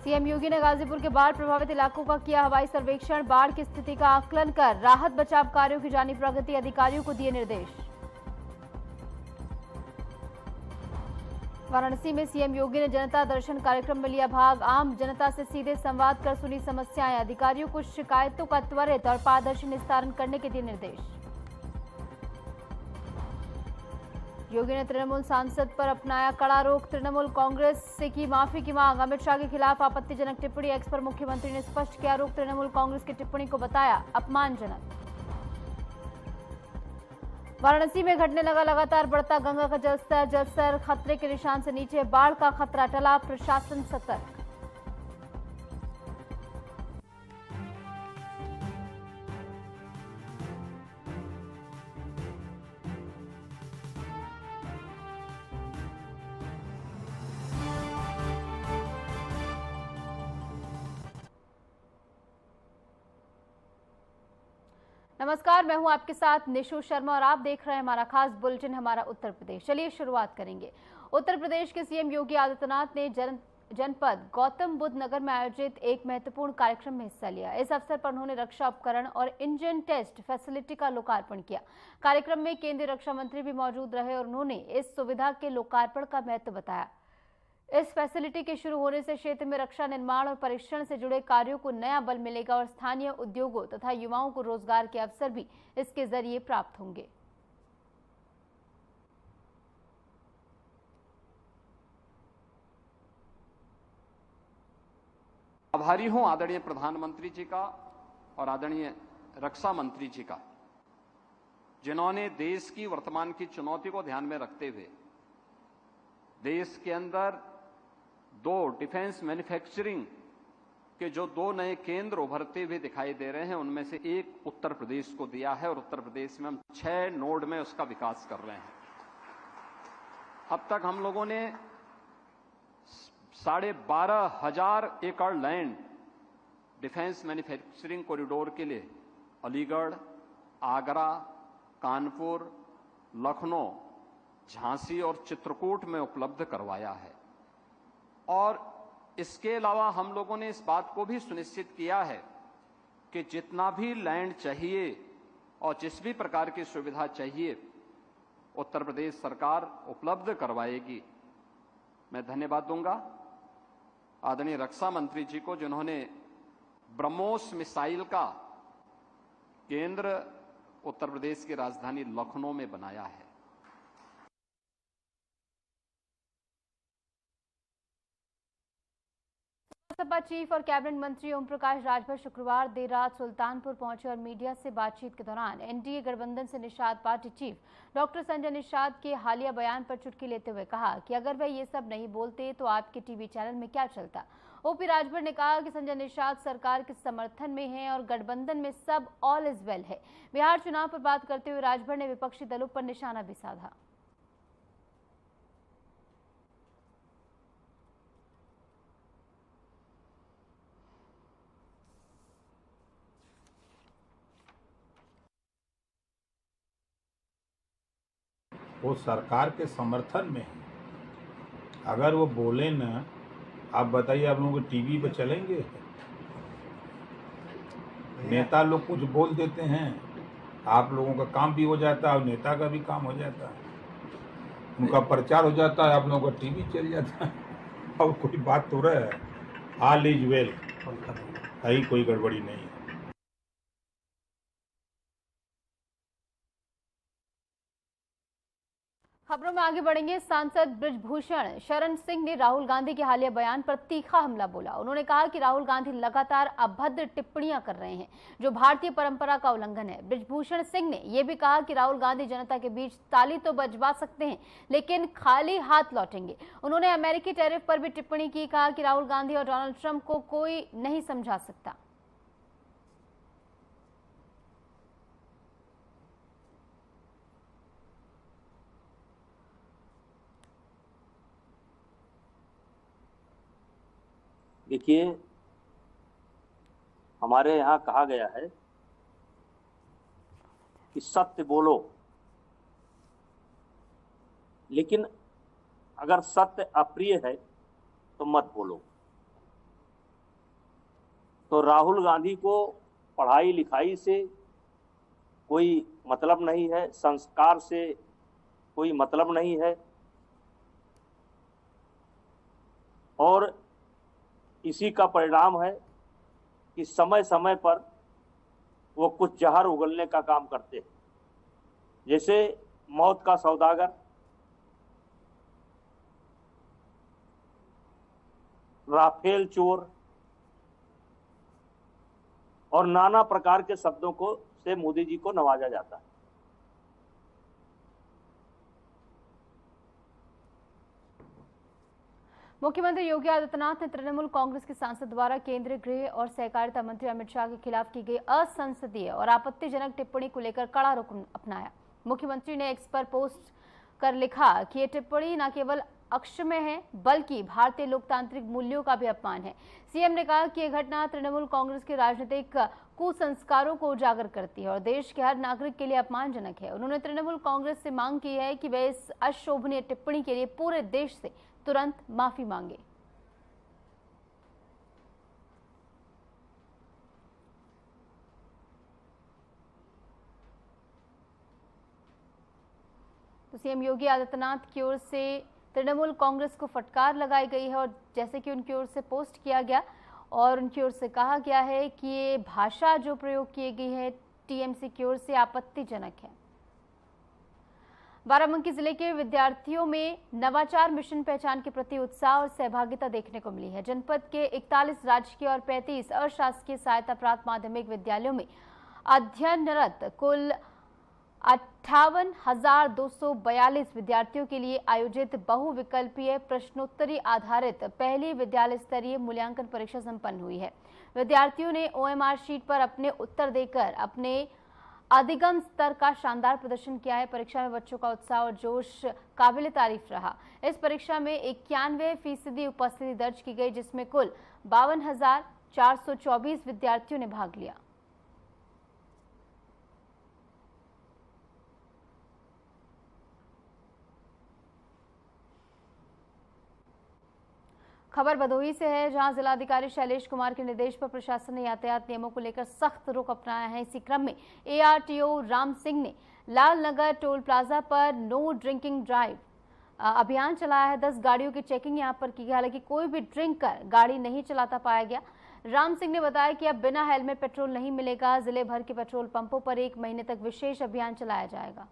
CM योगी ने गाजीपुर के बाढ़ प्रभावित इलाकों का किया हवाई सर्वेक्षण। बाढ़ की स्थिति का आकलन कर राहत बचाव कार्यों की जानी प्रगति, अधिकारियों को दिए निर्देश। वाराणसी में सीएम योगी ने जनता दर्शन कार्यक्रम में लिया भाग। आम जनता से सीधे संवाद कर सुनी समस्याएं, अधिकारियों को शिकायतों का त्वरित और पारदर्शी निस्तारण करने के दिए निर्देश। योगी ने तृणमूल सांसद पर अपनाया कड़ा रुख। तृणमूल कांग्रेस से की माफी की मांग। अमित शाह के खिलाफ आपत्तिजनक टिप्पणी, एक्स पर मुख्यमंत्री ने स्पष्ट किया रुख। तृणमूल कांग्रेस की टिप्पणी को बताया अपमानजनक। वाराणसी में घटने लगा लगातार बढ़ता गंगा का जलस्तर खतरे के निशान से नीचे। बाढ़ का खतरा टला, प्रशासन सतर्क। नमस्कार, मैं हूं आपके साथ निशु शर्मा और आप देख रहे हैं हमारा खास बुलेटिन हमारा उत्तर प्रदेश। चलिए शुरुआत करेंगे। उत्तर प्रदेश के सीएम योगी आदित्यनाथ ने जनपद गौतम बुद्ध नगर में आयोजित एक महत्वपूर्ण कार्यक्रम में हिस्सा लिया। इस अवसर पर उन्होंने रक्षा उपकरण और इंजन टेस्ट फैसिलिटी का लोकार्पण किया। कार्यक्रम में केंद्रीय रक्षा मंत्री भी मौजूद रहे और उन्होंने इस सुविधा के लोकार्पण का महत्व बताया। इस फैसिलिटी के शुरू होने से क्षेत्र में रक्षा निर्माण और परीक्षण से जुड़े कार्यों को नया बल मिलेगा और स्थानीय उद्योगों तथा युवाओं को रोजगार के अवसर भी इसके जरिए प्राप्त होंगे। आभारी हूं आदरणीय प्रधानमंत्री जी का और आदरणीय रक्षा मंत्री जी का, जिन्होंने देश की वर्तमान की चुनौती को ध्यान में रखते हुए देश के अंदर दो डिफेंस मैन्युफैक्चरिंग के जो दो नए केंद्र उभरते हुए दिखाई दे रहे हैं, उनमें से एक उत्तर प्रदेश को दिया है और उत्तर प्रदेश में हम 6 नोड में उसका विकास कर रहे हैं। अब तक हम लोगों ने 12,500 एकड़ लैंड डिफेंस मैन्युफैक्चरिंग कॉरिडोर के लिए अलीगढ़, आगरा, कानपुर, लखनऊ, झांसी और चित्रकूट में उपलब्ध करवाया है। और इसके अलावा हम लोगों ने इस बात को भी सुनिश्चित किया है कि जितना भी लैंड चाहिए और जिस भी प्रकार की सुविधा चाहिए उत्तर प्रदेश सरकार उपलब्ध करवाएगी। मैं धन्यवाद दूंगा आदरणीय रक्षा मंत्री जी को, जिन्होंने ब्रह्मोस मिसाइल का केंद्र उत्तर प्रदेश की राजधानी लखनऊ में बनाया है। सपा चीफ और कैबिनेट मंत्री ओम प्रकाश राजभर शुक्रवार देर रात सुल्तानपुर पहुंचे और मीडिया से बातचीत के दौरान एनडीए गठबंधन से Nishad party chief doctor Sanjay Nishad के हालिया बयान पर चुटकी लेते हुए कहा कि अगर वह ये सब नहीं बोलते तो आपके टीवी चैनल में क्या चलता। ओपी राजभर ने कहा कि संजय निषाद सरकार के समर्थन में हैं और गठबंधन में सब ऑल इज वेल है। बिहार चुनाव पर बात करते हुए राजभर ने विपक्षी दलों पर निशाना भी साधा। वो सरकार के समर्थन में है। अगर वो बोले ना, आप बताइए आप लोगों के टीवी पे चलेंगे? नेता लोग कुछ बोल देते हैं, आप लोगों का काम भी हो जाता है और नेता का भी काम हो जाता है, उनका प्रचार हो जाता है, आप लोगों का टीवी चल जाता है। और कोई बात तो रहा है, ऑल इज वेल, कहीं कोई गड़बड़ी नहीं है। खबरों में आगे बढ़ेंगे। सांसद बृजभूषण शरण सिंह ने राहुल गांधी के हालिया बयान पर तीखा हमला बोला। उन्होंने कहा कि राहुल गांधी लगातार अभद्र टिप्पणियां कर रहे हैं जो भारतीय परंपरा का उल्लंघन है। बृजभूषण सिंह ने यह भी कहा कि राहुल गांधी जनता के बीच ताली तो बजवा सकते हैं लेकिन खाली हाथ लौटेंगे। उन्होंने अमेरिकी टैरिफ पर भी टिप्पणी की, कहा कि राहुल गांधी और डोनाल्ड ट्रंप को कोई नहीं समझा सकता। देखिए, हमारे यहाँ कहा गया है कि सत्य बोलो, लेकिन अगर सत्य अप्रिय है तो मत बोलो। तो राहुल गांधी को पढ़ाई लिखाई से कोई मतलब नहीं है, संस्कार से कोई मतलब नहीं है, और इसी का परिणाम है कि समय समय पर वो कुछ जहर उगलने का काम करते हैं, जैसे मौत का सौदागर, राफेल चोर और नाना प्रकार के शब्दों को से मोदी जी को नवाजा जाता है। मुख्यमंत्री योगी आदित्यनाथ ने तृणमूल कांग्रेस के सांसद द्वारा केंद्रीय गृह और सहकारिता मंत्री अमित शाह के खिलाफ की गई असंसदीय और आपत्तिजनक टिप्पणी को लेकर कड़ा रुख अपनाया। मुख्यमंत्री ने एक्स पर पोस्ट कर लिखा कि ये टिप्पणी न केवल अक्षम्य है बल्कि भारतीय लोकतांत्रिक मूल्यों का भी अपमान है। सीएम ने कहा कि यह घटना तृणमूल कांग्रेस के राजनीतिक कुसंस्कारों को उजागर करती है और देश के हर नागरिक के लिए अपमानजनक है। उन्होंने तृणमूल कांग्रेस से मांग की है कि वे इस अशोभनीय टिप्पणी के लिए पूरे देश से तुरंत माफी मांगे। तो सीएम योगी आदित्यनाथ की ओर से तृणमूल कांग्रेस को फटकार लगाई गई है और जैसे कि उनकी ओर से पोस्ट किया गया और उनकी ओर से कहा गया है कि ये भाषा जो प्रयोग की गई है टीएमसी की ओर से आपत्तिजनक है। बाराबंकी जिले के विद्यार्थियों में नवाचार मिशन पहचान के प्रति उत्साह और सहभागिता देखने को मिली है। जनपद के 41 राजकीय और 35 अशासकीय सहायता प्राप्त माध्यमिक विद्यालयों में अध्ययनरत कुल 58,242 विद्यार्थियों के लिए आयोजित बहुविकल्पीय प्रश्नोत्तरी आधारित पहली विद्यालय स्तरीय मूल्यांकन परीक्षा संपन्न हुई है। विद्यार्थियों ने ओएमआर शीट पर अपने उत्तर देकर अपने अधिगम स्तर का शानदार प्रदर्शन किया है। परीक्षा में बच्चों का उत्साह और जोश काबिल तारीफ रहा। इस परीक्षा में 91% उपस्थिति दर्ज की गई, जिसमें कुल 52,424 विद्यार्थियों ने भाग लिया। खबर भदोही से है, जहां जिलाधिकारी शैलेश कुमार के निर्देश पर प्रशासन ने यातायात नियमों को लेकर सख्त रुख अपनाया है। इसी क्रम में एआरटीओ राम सिंह ने लाल नगर टोल प्लाजा पर नो ड्रिंकिंग ड्राइव अभियान चलाया है। 10 गाड़ियों की चेकिंग यहां पर की गई, हालांकि कोई भी ड्रिंक कर गाड़ी नहीं चलाता पाया गया। राम सिंह ने बताया कि अब बिना हेलमेट पेट्रोल नहीं मिलेगा। जिले भर के पेट्रोल पंपों पर 1 महीने तक विशेष अभियान चलाया जाएगा।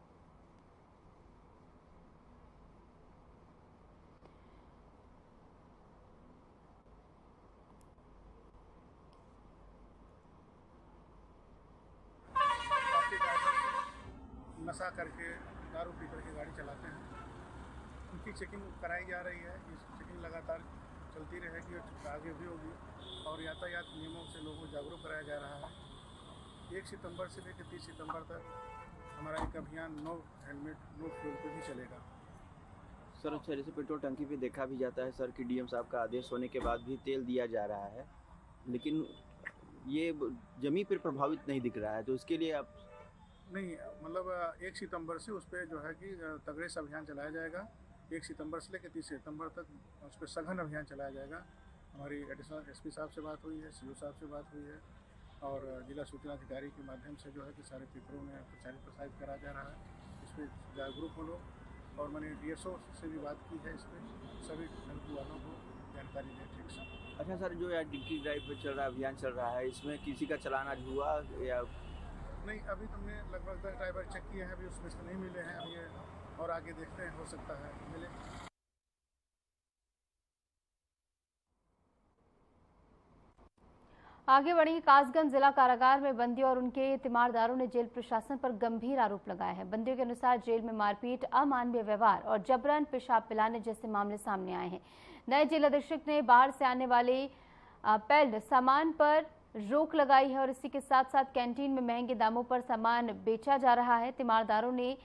नशा करके दारू पी करके गाड़ी चलाते हैं, उनकी चेकिंग कराई जा रही है। ये चेकिंग लगातार चलती रहेगी और आगे भी होगी और यातायात नियमों से लोगों को जागरूक कराया जा रहा है। 1 सितंबर से लेकर 30 सितंबर तक हमारा एक अभियान नो हेलमेट नो फ्यूल पे भी चलेगा। सर अच्छा, जैसे पेट्रोल टंकी पे देखा भी जाता है सर कि डीएम साहब का आदेश होने के बाद भी तेल दिया जा रहा है, लेकिन ये जमी पर प्रभावित नहीं दिख रहा है, तो इसके लिए आप नहीं, मतलब 1 सितंबर से उस पर जो है कि तगड़े से अभियान चलाया जाएगा। 1 सितंबर से लेकर 30 सितंबर तक उस पर सघन अभियान चलाया जाएगा। हमारी एडिशनल एसपी साहब से बात हुई है, सीओ साहब से बात हुई है और जिला सूचना अधिकारी के माध्यम से जो है कि सारे पेपरों में प्रचारित प्रसारित करा जा रहा है। इस पर जागरूक हो लोग और मैंने डीएसओ से भी बात की है, इस पर सभी टेम्पू वालों को जानकारी दें ठीक से। अच्छा सर, जो यार ड्रिंकिंग ड्राइव पे चल रहा है, अभियान चल रहा है, इसमें किसी का चालान आज हुआ या नहीं? अभी तुमने लगभग 10 ड्राइवर चेक किए हैं, अभी उसमें से नहीं मिले हैं। अभी ये और आगे देखते हैं, हो सकता है मिले। आगे बढ़ेंगे। कासगंज जिला कारागार में बंदियों और उनके तीमारदारों ने जेल प्रशासन पर गंभीर आरोप लगाए हैं। बंदियों के अनुसार जेल में मारपीट, अमानवीय व्यवहार और जबरन पेशाब पिलाने जैसे मामले सामने आए हैं। नए जेल अधीक्षक ने बाहर से आने वाले पैल्ड सामान पर रोक लगाई है और इसी के साथ साथ कैंटीन में महंगे दामों पर सामान बेचा जा रहा है। तीमारदारों ने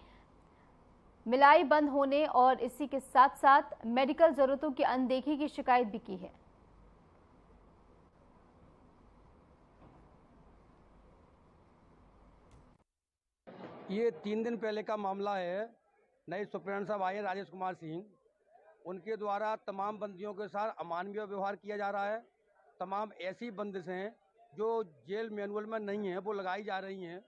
मिलाई बंद होने और इसी के साथ साथ मेडिकल जरूरतों की अनदेखी की शिकायत भी की है। ये 3 दिन पहले का मामला है। नए सुप्रीटेंडेंट साहब आए राजेश कुमार सिंह, उनके द्वारा तमाम बंदियों के साथ अमानवीय व्यवहार किया जा रहा है। तमाम ऐसी बंदिशें हैं जो जेल मैनुअल में नहीं है वो लगाई जा रही हैं,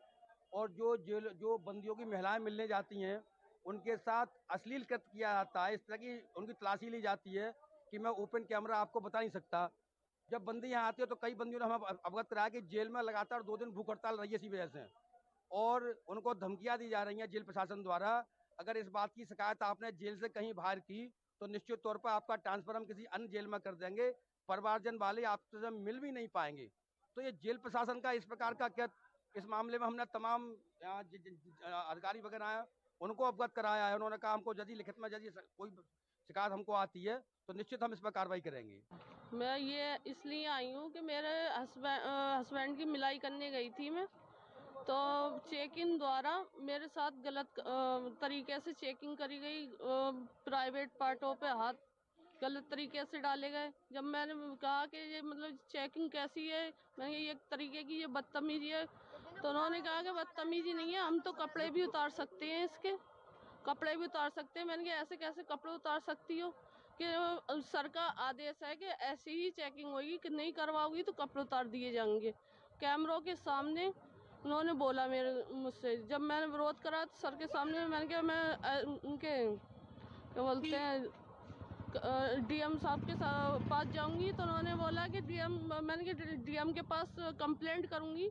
और जो बंदियों की महिलाएं मिलने जाती हैं उनके साथ अश्लील कृत्य किया जाता है। इस तरह की उनकी तलाशी ली जाती है कि मैं ओपन कैमरा आपको बता नहीं सकता। जब बंदी यहाँ आती है तो कई बंदियों ने हमें अवगत कराया कि जेल में लगातार 2 दिन भूख हड़ताल रही है इसी वजह से, और उनको धमकियां दी जा रही हैं जेल प्रशासन द्वारा। अगर इस बात की शिकायत आपने जेल से कहीं बाहर की तो निश्चित तौर पर आपका ट्रांसफर हम किसी अन्य जेल में कर देंगे, परिवारजन वाले आपसे मिल भी नहीं पाएंगे। तो ये जेल प्रशासन का इस प्रकार का क्या, इस मामले में हमने तमाम यहाँ अधिकारी वगैरह हैं उनको अवगत कराया है। उन्होंने कहा हमको यदि लिखित में यदि कोई शिकायत हमको आती है तो निश्चित हम इस पर कार्रवाई करेंगे। मैं ये इसलिए आई हूँ कि मेरे हस्बैंड की मिलाई करने गई थी मैं, तो चेक इन द्वारा मेरे साथ गलत तरीके से चेकिंग करी गई। प्राइवेट पार्टों पे हाथ गलत तरीके से डाले गए। जब मैंने कहा कि ये मतलब चेकिंग कैसी है, मैंने ये एक तरीके की ये बदतमीजी है, तो उन्होंने कहा कि बदतमीजी नहीं है, हम तो कपड़े भी उतार सकते हैं, इसके कपड़े भी उतार सकते हैं। मैंने कहा ऐसे कैसे कपड़े उतार सकती हो, कि सर का आदेश है कि ऐसी ही चेकिंग होगी, कि नहीं करवाओगी तो कपड़े उतार दिए जाएंगे। कैमरों के सामने उन्होंने बोला मुझसे। जब मैंने विरोध करा तो सर के सामने मैंने कहा मैं उनके क्या बोलते हैं डीएम साहब के पास जाऊंगी, तो उन्होंने बोला कि मैंने कहा डीएम के पास कंप्लेंट करूंगी,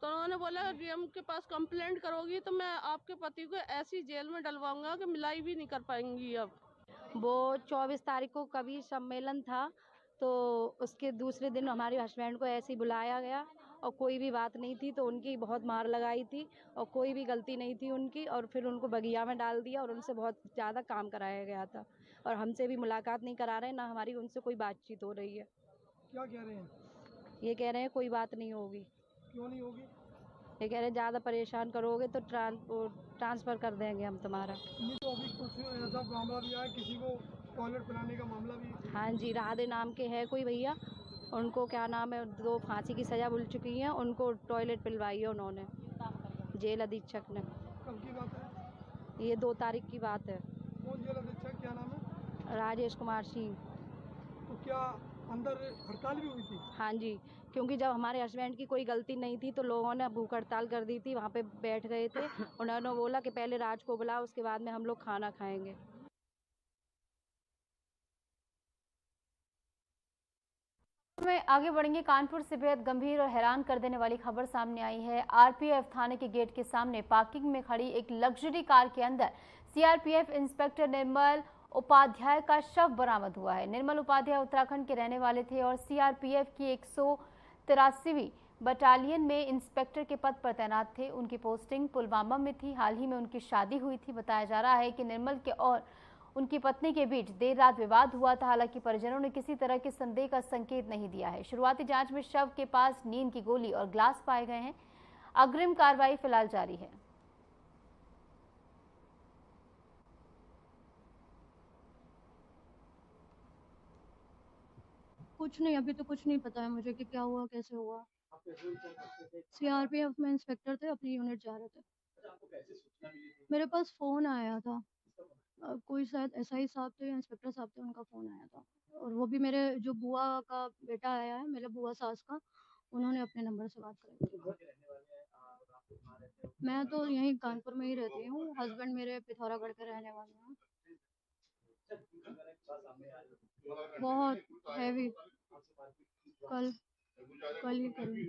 तो उन्होंने बोला डीएम के पास कंप्लेंट करोगी तो मैं आपके पति को ऐसी जेल में डलवाऊंगा कि मिलाई भी नहीं कर पाएंगी। अब वो 24 तारीख को कवि सम्मेलन था, तो उसके दूसरे दिन हमारे हस्बैंड को ऐसे ही बुलाया गया और कोई भी बात नहीं थी, तो उनकी बहुत मार लगाई थी और कोई भी गलती नहीं थी उनकी, और फिर उनको बगिया में डाल दिया और उनसे बहुत ज़्यादा काम कराया गया था, और हमसे भी मुलाकात नहीं करा रहे, ना हमारी उनसे कोई बातचीत हो रही है। क्या कह रहे हैं? ये कह रहे हैं कोई बात नहीं होगी। क्यों नहीं होगी? ये कह रहे हैं ज़्यादा परेशान करोगे तो ट्रांसफ़र कर देंगे हम तुम्हारा। ये तो अभी कुछ ऐसा मामला भी आया, किसी को टॉयलेट पिलाने का मामला भी। हाँ जी, राधे नाम के है कोई भैया, उनको क्या नाम है 2 फांसी की सज़ा मिल चुकी है, उनको टॉयलेट पिलवाई है उन्होंने, जेल अधीक्षक ने। कब की बात है? ये 2 तारीख की बात है। कौन जेल अधीक्षक, क्या नाम है? राजेश कुमार सिंह। तो क्या अंदर हड़ताल भी हुई थी? हाँ जी, क्योंकि जब हमारे हस्बैंड की कोई गलती नहीं थी तो लोगों ने भूख हड़ताल कर दी थी, वहाँ पे बैठ गए थे। उन्होंने बोला कि पहले राज को बुलाओ, उसके बाद में हम लोग खाना खाएंगे। में आगे बढ़ेंगे। कानपुर से बेहद गंभीर और हैरान कर देने वाली खबर सामने आई है। आरपीएफ थाने के गेट के सामने पार्किंग में खड़ी एक लग्जरी कार के अंदर सीआरपीएफ इंस्पेक्टर निर्मल उपाध्याय का शव बरामद हुआ है। निर्मल उपाध्याय उत्तराखंड के रहने वाले थे और सीआरपीएफ की 183वीं बटालियन में इंस्पेक्टर के पद पर तैनात थे। उनकी पोस्टिंग पुलवामा में थी। हाल ही में उनकी शादी हुई थी। बताया जा रहा है कि निर्मल के और उनकी पत्नी के बीच देर रात विवाद हुआ था। हालांकि परिजनों ने किसी तरह के संदेह का संकेत नहीं दिया है। शुरुआती जांच में शव के पास नींद की गोली और ग्लास पाए गए हैं। अग्रिम कार्रवाई फिलहाल जारी है। कुछ नहीं, अभी तो कुछ नहीं पता है मुझे कि क्या हुआ, कैसे हुआ। सीआरपीएफ में इंस्पेक्टर थे, अपनी यूनिट जा रहे थे। मेरे पास फोन आया था, कोई शायद एसआई साहब थे या इंस्पेक्टर साहब थे, उनका फोन आया था, और वो भी मेरे जो बुआ का बेटा आया है, मेरे बुआ सास का, उन्होंने अपने नंबर से बात करी। मैं तो यहीं कानपुर में ही रहती हूँ, हस्बैंड मेरे पिथौरागढ़ के रहने वाले हैं। बहुत हैवी, कल ही करी।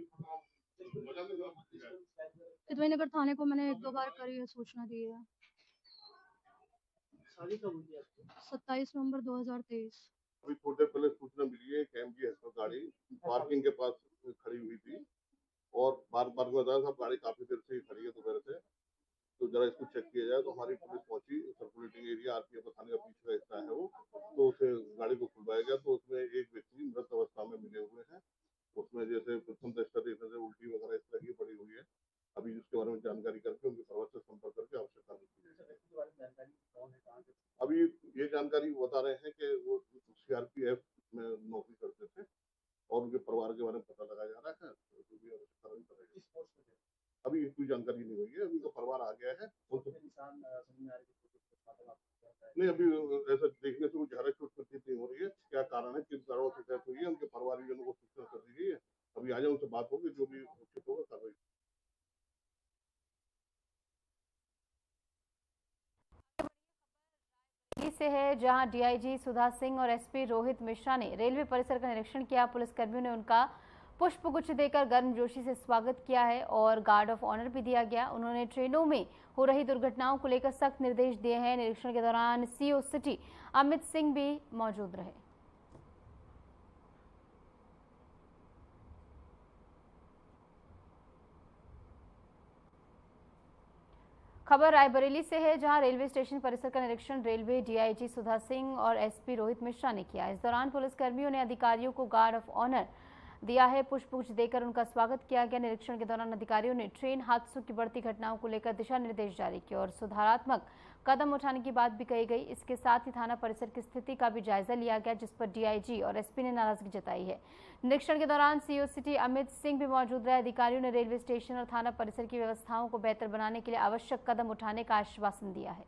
इतवाई नगर थाने को मैंने 1-2 बार करी है, सूचना दी है। 27 नवंबर 2023। अभी थोड़ी देर पहले सूचना मिली है कि एमजी एक्सप्रेस गाड़ी पार्किंग के पास खड़ी हुई थी और बार बार बताया साहब गाड़ी काफी देर से ही खड़ी है दोपहर से, तो जरा इसको चेक किया जाए। तो हमारी पुलिस पहुंची, सर्कुलेटिंग एरिया आरपीएफ थाने का पीछे का हिस्सा है वो, तो उसे गाड़ी को खुलवाया गया। तो उसमें एक व्यक्ति मृत अवस्था में मिले हुए हैं। उसमें जैसे प्रथम दृष्टया देखने से उल्टी वगैरह इस तरह की पड़ी हुई है। अभी इसके बारे में जानकारी करके उनके परिवार से संपर्क करके आवश्यक कार्रवाई की जाएगी। अभी ये जानकारी बता रहे हैं कि वो सीआरपीएफ में नौकरी करते थे और उनके परिवार के बारे में पता लगाया जा रहा है। अभी कोई जानकारी नहीं हुई है, अभी तो परिवार आ गया है। नहीं, अभी ऐसा देखने से कुछ गहरा चोट प्रतीत नहीं हो रही है। क्या कारण है, किस कारणों से डेथ हुई है, उनके परिवारजनों को सूचना कर दी गई है। अभी आ जाए, उनसे बात होगी, जो भी उचित होगा कार्रवाई। से है जहां डीआईजी सुधा सिंह और एसपी रोहित मिश्रा ने रेलवे परिसर का निरीक्षण किया। पुलिसकर्मियों ने उनका पुष्पगुच्छ देकर गर्मजोशी से स्वागत किया है और गार्ड ऑफ ऑनर भी दिया गया। उन्होंने ट्रेनों में हो रही दुर्घटनाओं को लेकर सख्त निर्देश दिए हैं। निरीक्षण के दौरान सीओ सिटी अमित सिंह भी मौजूद रहे। खबर रायबरेली से है जहां रेलवे स्टेशन परिसर का निरीक्षण रेलवे डीआईजी सुधा सिंह और एसपी रोहित मिश्रा ने किया। इस दौरान पुलिसकर्मियों ने अधिकारियों को गार्ड ऑफ ऑनर दिया है। पुष्पगुच्छ देकर उनका स्वागत किया गया। निरीक्षण के दौरान अधिकारियों ने ट्रेन हादसों की बढ़ती घटनाओं को लेकर दिशा निर्देश जारी किए और सुधारात्मक कदम उठाने की बात भी कही गई। इसके साथ ही थाना परिसर की स्थिति का भी जायजा लिया गया, जिस पर डीआईजी और एसपी ने नाराजगी जताई है। निरीक्षण के दौरान सीओ सिटी अमित सिंह भी मौजूद रहे। अधिकारियों ने रेलवे स्टेशन और थाना परिसर की व्यवस्थाओं को बेहतर बनाने के लिए आवश्यक कदम उठाने का आश्वासन दिया है।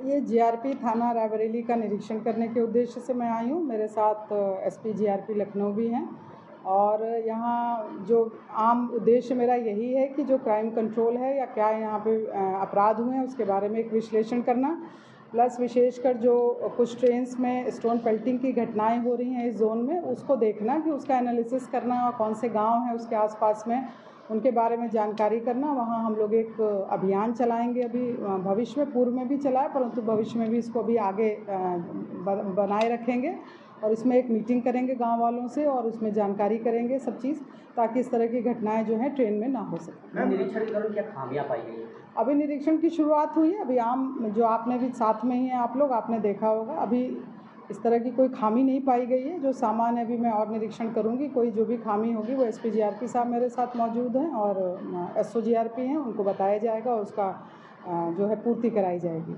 ये जीआरपी थाना रायबरेली का निरीक्षण करने के उद्देश्य से मैं आई हूँ। मेरे साथ एसपी जीआरपी लखनऊ भी हैं और यहाँ जो आम उद्देश्य मेरा यही है कि जो क्राइम कंट्रोल है या क्या यहाँ पे अपराध हुए हैं उसके बारे में एक विश्लेषण करना, प्लस विशेषकर जो कुछ ट्रेन्स में स्टोन पेल्टिंग की घटनाएं हो रही हैं इस जोन में, उसको देखना कि उसका एनालिसिस करना और कौन से गांव हैं उसके आसपास में उनके बारे में जानकारी करना। वहाँ हम लोग एक अभियान चलाएंगे, अभी भविष्य में, पूर्व में भी चलाए परंतु भविष्य में भी इसको अभी आगे बनाए रखेंगे और इसमें एक मीटिंग करेंगे गांव वालों से और उसमें जानकारी करेंगे सब चीज़, ताकि इस तरह की घटनाएं जो हैं ट्रेन में ना हो सके। निरीक्षण के दौरान क्या खामियां पाई गई? अभी निरीक्षण की शुरुआत हुई है। अभी आम जो आपने भी साथ में ही हैं आप लोग, आपने देखा होगा, अभी इस तरह की कोई खामी नहीं पाई गई है। जो सामान है अभी मैं और निरीक्षण करूंगी, कोई जो भी खामी होगी वो एसपी जीआरपी साहब मेरे साथ मौजूद हैं और एसओ जीआरपी हैं, उनको बताया जाएगा और उसका जो है पूर्ति कराई जाएगी।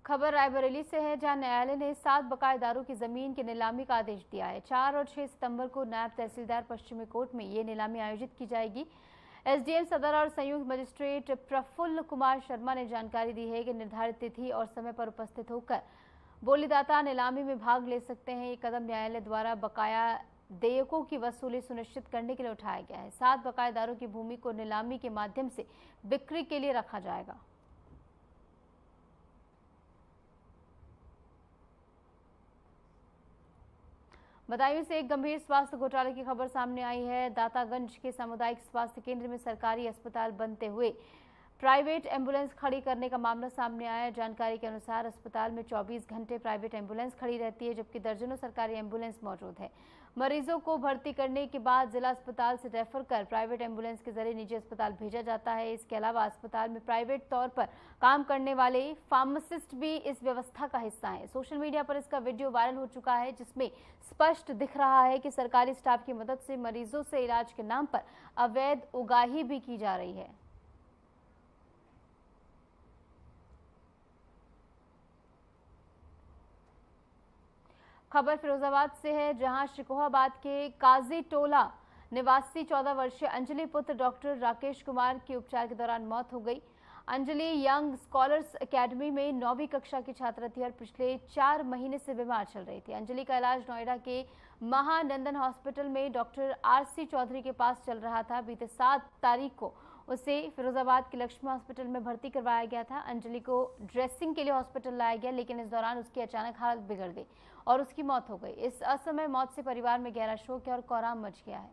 खबर रायबरेली से है जहां न्यायालय ने 7 बकायेदारों की जमीन की नीलामी का आदेश दिया है। 4 और 6 सितंबर को नायब तहसीलदार पश्चिमी कोर्ट में ये नीलामी आयोजित की जाएगी। एसडीएम सदर और संयुक्त मजिस्ट्रेट प्रफुल्ल कुमार शर्मा ने जानकारी दी है कि निर्धारित तिथि और समय पर उपस्थित होकर बोलीदाता नीलामी में भाग ले सकते हैं। ये कदम न्यायालय द्वारा बकाया देयकों की वसूली सुनिश्चित करने के लिए उठाया गया है। 7 बकायेदारों की भूमि को नीलामी के माध्यम से बिक्री के लिए रखा जाएगा। बदायूं से एक गंभीर स्वास्थ्य घोटाले की खबर सामने आई है। दातागंज के सामुदायिक स्वास्थ्य केंद्र में सरकारी अस्पताल बनते हुए प्राइवेट एम्बुलेंस खड़ी करने का मामला सामने आया। जानकारी के अनुसार अस्पताल में 24 घंटे प्राइवेट एम्बुलेंस खड़ी रहती है, जबकि दर्जनों सरकारी एम्बुलेंस मौजूद है। मरीजों को भर्ती करने के बाद जिला अस्पताल से रेफर कर प्राइवेट एम्बुलेंस के जरिए निजी अस्पताल भेजा जाता है। इसके अलावा अस्पताल में प्राइवेट तौर पर काम करने वाले फार्मासिस्ट भी इस व्यवस्था का हिस्सा हैं। सोशल मीडिया पर इसका वीडियो वायरल हो चुका है, जिसमें स्पष्ट दिख रहा है कि सरकारी स्टाफ की मदद से मरीजों से इलाज के नाम पर अवैध उगाही भी की जा रही है। खबर फिरोजाबाद से है जहां शिकोहाबाद के काजी टोला निवासी 14 वर्षीय अंजलि पुत्र डॉक्टर राकेश कुमार की उपचार के दौरान मौत हो गई। अंजलि यंग स्कॉलर्स एकेडमी में 9वीं कक्षा की छात्रा थी और पिछले 4 महीने से बीमार चल रही थी। अंजलि का इलाज नोएडा के महानंदन हॉस्पिटल में डॉक्टर आरसी चौधरी के पास चल रहा था। बीते 7 तारीख को उसे फिरोजाबाद के लक्ष्मी हॉस्पिटल में भर्ती करवाया गया था। अंजलि को ड्रेसिंग के लिए हॉस्पिटल लाया गया, लेकिन इस दौरान उसकी अचानक हालत बिगड़ गई और उसकी मौत हो गई। इस असमय मौत से परिवार में गहरा शोक है और कोहराम मच गया है।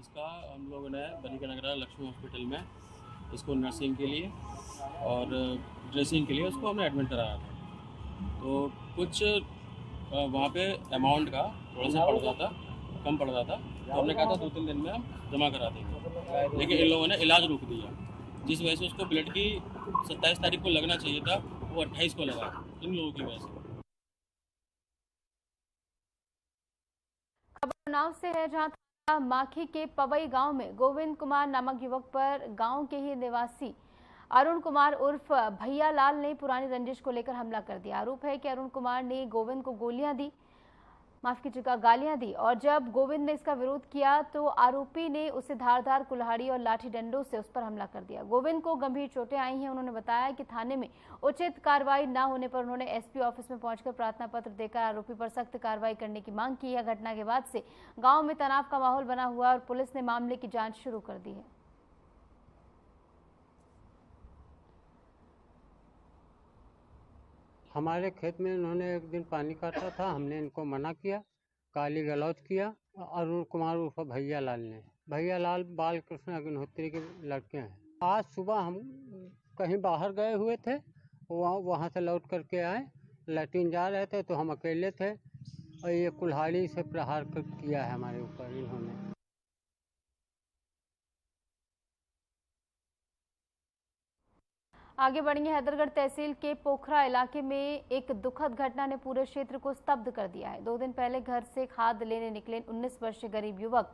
इसका हम लोगों ने बनीका नगरा लक्ष्मी हॉस्पिटल में इसको नर्सिंग के लिए और ड्रेसिंग के लिए उसको हमने एडमिट कराया था। तो कुछ वहाँ पे अमाउंट का थोड़ा सा पड़ जाता, कम पड़ जाता, तो हमने कहा था 2-3 दिन में हम जमा करा देंगे, लेकिन इन लोगों ने इलाज रोक दिया, जिस वजह से उसको ब्लड की 27 तारीख को लगना चाहिए था, वो 28 को लगा इन लोगों की वजह से। खबर नाव से है जहां माखी के पवई गांव में गोविंद कुमार नामक युवक पर गांव के ही निवासी अरुण कुमार उर्फ भैया लाल ने पुरानी रंजिश को लेकर हमला कर दिया। आरोप है कि अरुण कुमार ने गोविंद को गोलियां दी। माफ कीजिएगा गालियां दी और जब गोविंद ने इसका विरोध किया तो आरोपी ने उसे धारदार कुल्हाड़ी और लाठी डंडों से उस पर हमला कर दिया। गोविंद को गंभीर चोटें आई हैं। उन्होंने बताया कि थाने में उचित कार्रवाई न होने पर उन्होंने एसपी ऑफिस में पहुंचकर प्रार्थना पत्र देकर आरोपी पर सख्त कार्रवाई करने की मांग की है। घटना के बाद से गाँव में तनाव का माहौल बना हुआ और पुलिस ने मामले की जाँच शुरू कर दी है। हमारे खेत में इन्होंने एक दिन पानी काटा था, हमने इनको मना किया, गाली गलौज किया। अरुण कुमार उर्फ भैया लाल बाल कृष्ण अग्निहोत्री के लड़के हैं। आज सुबह हम कहीं बाहर गए हुए थे, वहाँ से लौट करके आए, लैट्रिन जा रहे थे तो हम अकेले थे और ये कुल्हाड़ी से प्रहार किया है हमारे ऊपर इन्होंने। आगे बढ़ेंगे। हैदरगढ़ तहसील के पोखरा इलाके में एक दुखद घटना ने पूरे क्षेत्र को स्तब्ध कर दिया है। 2 दिन पहले घर से खाद लेने निकले 19 वर्षीय गरीब युवक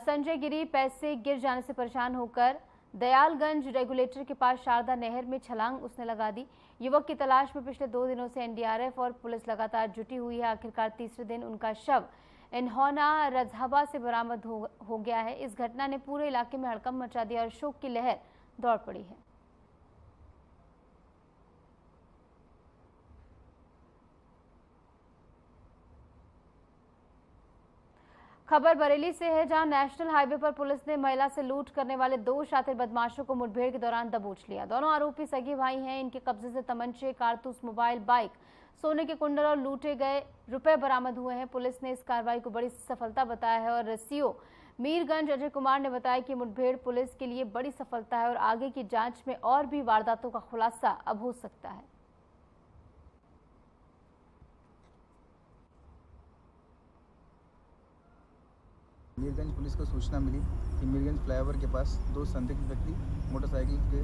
संजय गिरी पैसे गिर जाने से परेशान होकर दयालगंज रेगुलेटर के पास शारदा नहर में छलांग उसने लगा दी। युवक की तलाश में पिछले 2 दिनों से एनडीआरएफ और पुलिस लगातार जुटी हुई है। आखिरकार तीसरे दिन उनका शव इन्होना रजहबा से बरामद हो गया है। इस घटना ने पूरे इलाके में हड़कंप मचा दिया और शोक की लहर दौड़ पड़ी है। खबर बरेली से है, जहां नेशनल हाईवे पर पुलिस ने महिला से लूट करने वाले 2 शातिर बदमाशों को मुठभेड़ के दौरान दबोच लिया। दोनों आरोपी सगे भाई हैं। इनके कब्जे से तमंचे, कारतूस, मोबाइल, बाइक, सोने के कुंडल और लूटे गए रुपए बरामद हुए हैं। पुलिस ने इस कार्रवाई को बड़ी सफलता बताया है और सीओ मीरगंज अजय कुमार ने बताया कि मुठभेड़ पुलिस के लिए बड़ी सफलता है और आगे की जांच में और भी वारदातों का खुलासा अब हो सकता है। मीरगंज पुलिस को सूचना मिली कि मीरगंज फ्लाईओवर के पास 2 संदिग्ध व्यक्ति मोटरसाइकिल के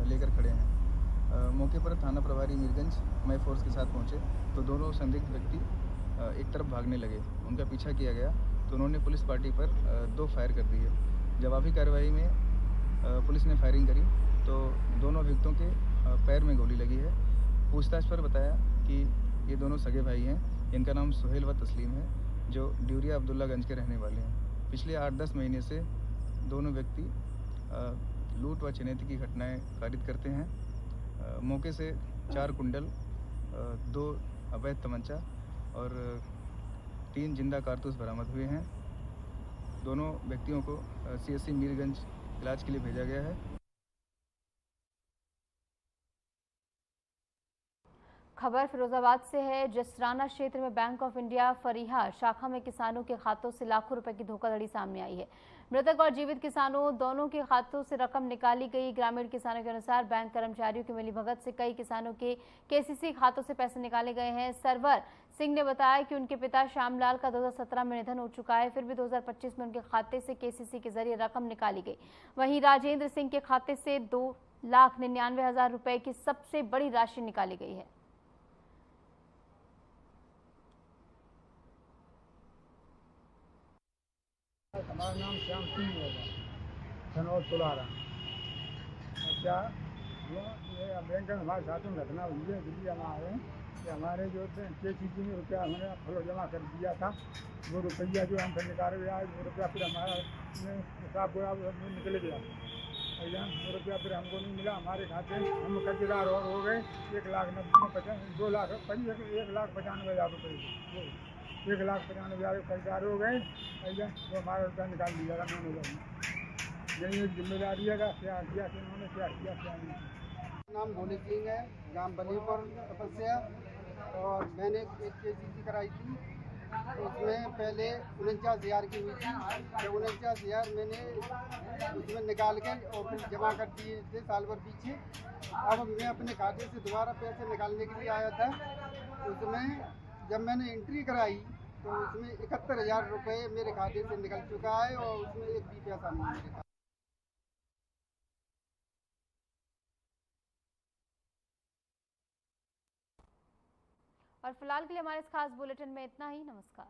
लेकर खड़े हैं। मौके पर थाना प्रभारी मीरगंज मई फोर्स के साथ पहुंचे तो दोनों संदिग्ध व्यक्ति एक तरफ भागने लगे। उनका पीछा किया गया तो उन्होंने पुलिस पार्टी पर 2 फायर कर दिए। जवाबी कार्रवाई में पुलिस ने फायरिंग करी तो दोनों अभियुक्तों के पैर में गोली लगी है। पूछताछ पर बताया कि ये दोनों सगे भाई हैं। इनका नाम सुहेल व तस्लीम है, जो ड्यूरिया अब्दुल्लागंज के रहने वाले हैं। पिछले 8-10 महीने से दोनों व्यक्ति लूट व छिनैती की घटनाएं कारित करते हैं। मौके से 4 कुंडल, 2 अवैध तमंचा और 3 जिंदा कारतूस बरामद हुए हैं। दोनों व्यक्तियों को सीएससी मीरगंज इलाज के लिए भेजा गया है। खबर फिरोजाबाद से है। जसराना क्षेत्र में बैंक ऑफ इंडिया फरीहा शाखा में किसानों के खातों से लाखों रुपए की धोखाधड़ी सामने आई है। मृतक और जीवित किसानों दोनों के खातों से रकम निकाली गई। ग्रामीण किसानों के अनुसार बैंक कर्मचारियों की मिलीभगत से कई किसानों के केसीसी खातों से पैसे निकाले गए हैं। सरवर सिंह ने बताया कि उनके पिता श्यामलाल का 2017 में निधन हो चुका है, फिर भी 2025 में उनके खाते से केसीसी के जरिए रकम निकाली गई। वहीं राजेंद्र सिंह के खाते से 2,99,000 रुपए की सबसे बड़ी राशि निकाली गई है। हमारा नाम श्याम सिंह होगा, धनौर तुलारा। अच्छा, ये बैंक में हमारे साथ में घटना हुई है दिल्ली जमा है कि हमारे जो केसीसी में रुपया हमने फलो जमा कर दिया था, वो रुपया जो हम फिर निकाल गया, वो रुपया फिर हमारा हिसाब निकल गया। भैया वो रुपया फिर हमको नहीं मिला। हमारे खाते हम कर्जदार और हो गए 1,95,000 रुपये, 1,95,000 कर्जदार हो गए। भैया वो हमारा रुपया निकाल दिया था मैनेजर ने। यही एक जिम्मेदारी है, क्या किया कि उन्होंने क्या किया क्या नहीं। नाम भोले सिंह है, ग्राम बलीपुर तपस्या। और मैंने एक केसीसी कराई थी तो उसमें पहले 49,000 की हुई थी। तो 49,000 मैंने उसमें निकाल के और फिर जमा कर दिए थे साल भर पीछे। अब मैं अपने खाते से दोबारा पैसे निकालने के लिए आया था। उसमें जब मैंने एंट्री कराई तो उसमें 71,000 रुपये मेरे खाते से निकल चुका है और उसमें एक भी पैसा नहीं है मेरे खाते। और फिलहाल के लिए हमारे इस खास बुलेटिन में इतना ही। नमस्कार।